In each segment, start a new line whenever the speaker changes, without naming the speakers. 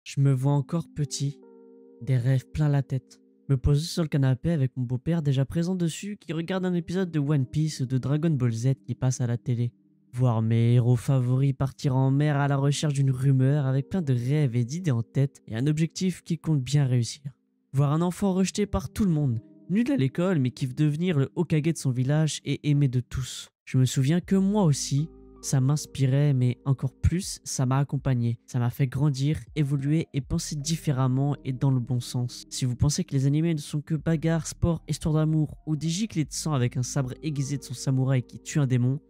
Je me vois encore petit, des rêves plein la tête, me poser sur le canapé avec mon beau-père déjà présent dessus qui regarde un épisode de One Piece ou de Dragon Ball Z qui passe à la télé. Voir mes héros favoris partir en mer à la recherche d'une rumeur avec plein de rêves et d'idées en tête et un objectif qui compte bien réussir. Voir un enfant rejeté par tout le monde, nul à l'école mais qui veut devenir le Hokage de son village et aimé de tous. Je me souviens que moi aussi, ça m'inspirait, mais encore plus, ça m'a accompagné. Ça m'a fait grandir, évoluer et penser différemment et dans le bon sens. Si vous pensez que les animés ne sont que bagarre, sport, histoire d'amour ou des giclées de sang avec un sabre aiguisé de son samouraï qui tue un démon,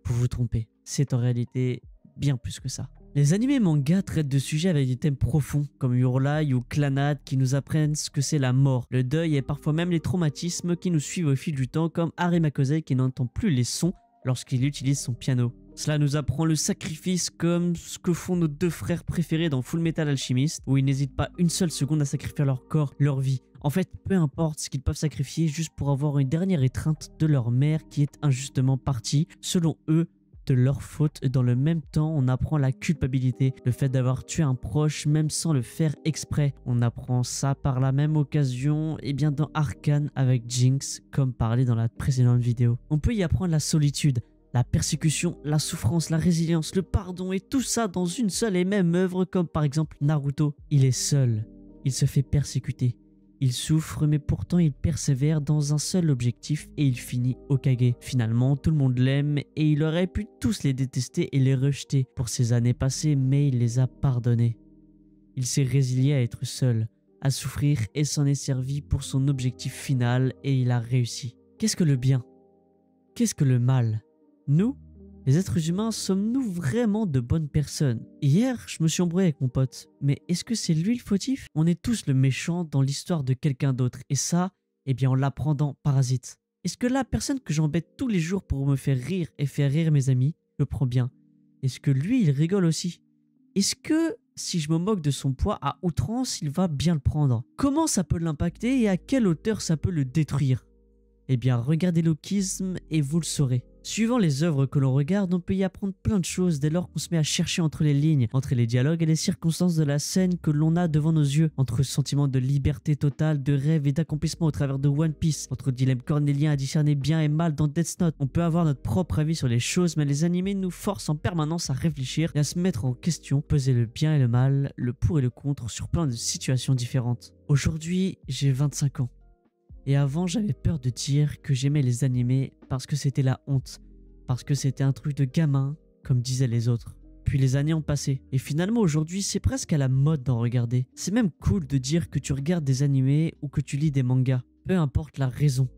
vous vous trompez. C'est en réalité bien plus que ça. Les animés mangas traitent de sujets avec des thèmes profonds, comme Your Lie ou Clannad, qui nous apprennent ce que c'est la mort, le deuil et parfois même les traumatismes qui nous suivent au fil du temps, comme Harry Kosei qui n'entend plus les sons lorsqu'il utilise son piano. Cela nous apprend le sacrifice comme ce que font nos deux frères préférés dans Full Metal Alchemist, où ils n'hésitent pas une seule seconde à sacrifier leur corps, leur vie. En fait, peu importe ce qu'ils peuvent sacrifier juste pour avoir une dernière étreinte de leur mère qui est injustement partie, selon eux, de leur faute. Dans le même temps, on apprend la culpabilité, le fait d'avoir tué un proche même sans le faire exprès. On apprend ça par la même occasion et bien dans Arcane avec Jinx, comme parlé dans la précédente vidéo. On peut y apprendre la solitude, la persécution, la souffrance, la résilience, le pardon et tout ça dans une seule et même œuvre comme par exemple Naruto. Il est seul, il se fait persécuter, il souffre mais pourtant il persévère dans un seul objectif et il finit Hokage. Finalement tout le monde l'aime et il aurait pu tous les détester et les rejeter pour ces années passées mais il les a pardonnés. Il s'est résilié à être seul, à souffrir et s'en est servi pour son objectif final et il a réussi. Qu'est-ce que le bien? Qu'est-ce que le mal? Nous, les êtres humains, sommes-nous vraiment de bonnes personnes? Hier, je me suis embrouillé avec mon pote, mais est-ce que c'est lui le fautif? On est tous le méchant dans l'histoire de quelqu'un d'autre, et ça, eh bien on l'apprend dans Parasite. Est-ce que la personne que j'embête tous les jours pour me faire rire et faire rire mes amis le prend bien? Est-ce que lui, il rigole aussi? Est-ce que si je me moque de son poids à outrance, il va bien le prendre? Comment ça peut l'impacter et à quelle hauteur ça peut le détruire? Eh bien, regardez Lokism et vous le saurez. Suivant les œuvres que l'on regarde, on peut y apprendre plein de choses dès lors qu'on se met à chercher entre les lignes, entre les dialogues et les circonstances de la scène que l'on a devant nos yeux, entre sentiments de liberté totale, de rêve et d'accomplissement au travers de One Piece, entre dilemme cornélien à discerner bien et mal dans Death Note. On peut avoir notre propre avis sur les choses, mais les animés nous forcent en permanence à réfléchir et à se mettre en question, peser le bien et le mal, le pour et le contre sur plein de situations différentes. Aujourd'hui, j'ai 25 ans. Et avant, j'avais peur de dire que j'aimais les animés parce que c'était la honte, parce que c'était un truc de gamin, comme disaient les autres. Puis les années ont passé, et finalement aujourd'hui, c'est presque à la mode d'en regarder. C'est même cool de dire que tu regardes des animés ou que tu lis des mangas, peu importe la raison.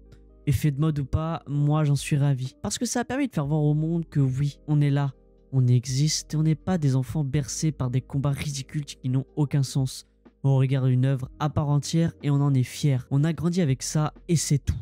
Effet de mode ou pas, moi j'en suis ravi. Parce que ça a permis de faire voir au monde que oui, on est là, on existe et on n'est pas des enfants bercés par des combats ridicules qui n'ont aucun sens. On regarde une œuvre à part entière et on en est fier. On a grandi avec ça et c'est tout.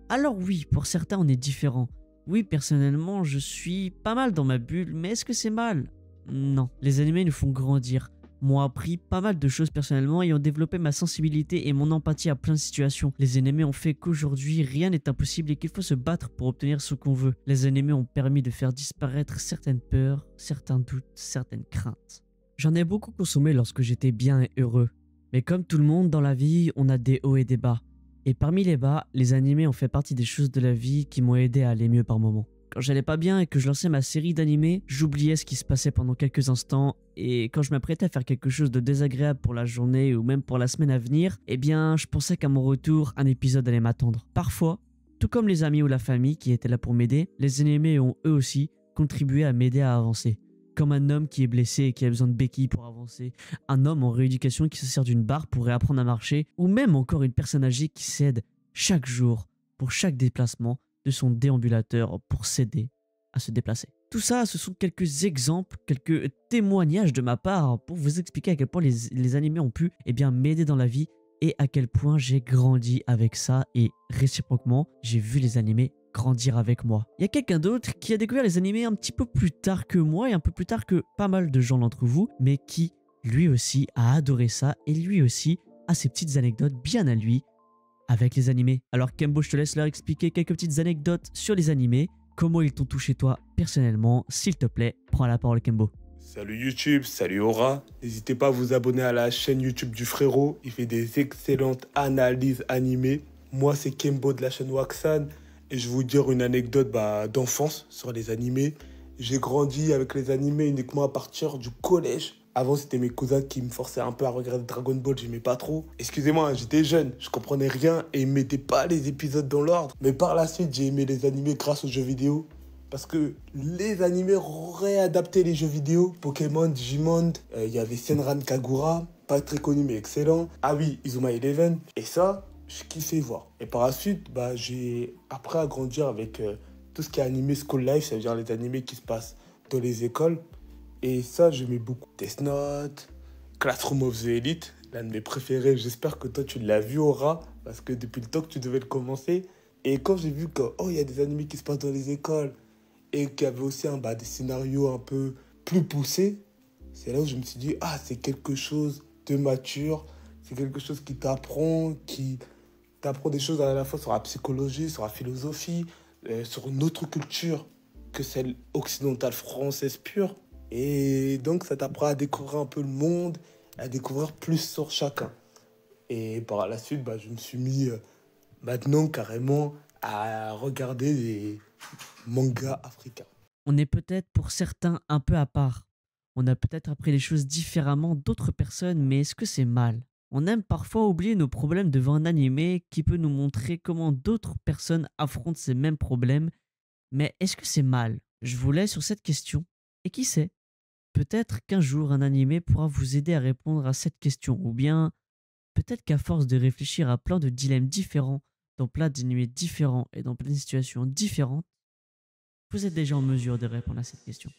Alors oui, pour certains on est différent. Oui, personnellement, je suis pas mal dans ma bulle, mais est-ce que c'est mal? Non. Les animés nous font grandir, m'ont appris pas mal de choses personnellement et ont développé ma sensibilité et mon empathie à plein de situations. Les animés ont fait qu'aujourd'hui, rien n'est impossible et qu'il faut se battre pour obtenir ce qu'on veut. Les animés ont permis de faire disparaître certaines peurs, certains doutes, certaines craintes. J'en ai beaucoup consommé lorsque j'étais bien et heureux. Mais comme tout le monde dans la vie, on a des hauts et des bas. Et parmi les bas, les animés ont fait partie des choses de la vie qui m'ont aidé à aller mieux par moments. Quand j'allais pas bien et que je lançais ma série d'animés, j'oubliais ce qui se passait pendant quelques instants et quand je m'apprêtais à faire quelque chose de désagréable pour la journée ou même pour la semaine à venir, eh bien je pensais qu'à mon retour, un épisode allait m'attendre. Parfois, tout comme les amis ou la famille qui étaient là pour m'aider, les animés ont eux aussi contribué à m'aider à avancer. Comme un homme qui est blessé et qui a besoin de béquilles pour avancer, un homme en rééducation qui se sert d'une barre pour réapprendre à marcher, ou même encore une personne âgée qui s'aide chaque jour, pour chaque déplacement, de son déambulateur pour s'aider à se déplacer. Tout ça, ce sont quelques exemples, quelques témoignages de ma part pour vous expliquer à quel point les animés ont pu m'aider dans la vie et à quel point j'ai grandi avec ça et réciproquement, j'ai vu les animés grandir avec moi. Il y a quelqu'un d'autre qui a découvert les animés un petit peu plus tard que moi et un peu plus tard que pas mal de gens d'entre vous, mais qui lui aussi a adoré ça et lui aussi a ses petites anecdotes bien à lui avec les animés. Alors Kembo, je te laisse leur expliquer quelques petites anecdotes sur les animés, comment ils t'ont touché toi personnellement. S'il te plaît, prends la parole Kembo.
Salut YouTube, salut Aura. N'hésitez pas à vous abonner à la chaîne YouTube du frérot. Il fait des excellentes analyses animées. Moi, c'est Kembo de la chaîne Waxan. Et je vais vous dire une anecdote d'enfance sur les animés. J'ai grandi avec les animés uniquement à partir du collège. Avant, c'était mes cousins qui me forçaient un peu à regarder Dragon Ball, j'aimais pas trop. Excusez-moi, hein, j'étais jeune, je comprenais rien et ils mettaient pas les épisodes dans l'ordre. Mais par la suite, j'ai aimé les animés grâce aux jeux vidéo. Parce que les animés réadaptaient les jeux vidéo. Pokémon, Digimon, il y avait Senran Kagura, pas très connu mais excellent. Ah oui, Izuma Eleven. Et ça, je kiffais voir. Et par la suite, j'ai appris à grandir avec tout ce qui est animé School Life, ça veut dire les animés qui se passent dans les écoles. Et ça, j'aimais beaucoup. Death Note, Classroom of the Elite, l'un de mes préférés. J'espère que toi, tu l'as vu, Aura, parce que depuis le temps que tu devais le commencer. Et quand j'ai vu que, oh, il y a des animés qui se passent dans les écoles, et qu'il y avait aussi des scénarios un peu plus poussés, c'est là où je me suis dit, ah, c'est quelque chose de mature, c'est quelque chose qui t'apprend des choses à la fois sur la psychologie, sur la philosophie, sur une autre culture que celle occidentale française pure. Et donc, ça t'apprend à découvrir un peu le monde, à découvrir plus sur chacun. Et par la suite, je me suis mis maintenant carrément à regarder des mangas africains.
On est peut-être pour certains un peu à part. On a peut-être appris les choses différemment d'autres personnes, mais est-ce que c'est mal? On aime parfois oublier nos problèmes devant un animé qui peut nous montrer comment d'autres personnes affrontent ces mêmes problèmes, mais est-ce que c'est mal? Je vous laisse sur cette question. Et qui sait? Peut-être qu'un jour un animé pourra vous aider à répondre à cette question, ou bien peut-être qu'à force de réfléchir à plein de dilemmes différents, dans plein d'animés différents et dans plein de situations différentes, vous êtes déjà en mesure de répondre à cette question.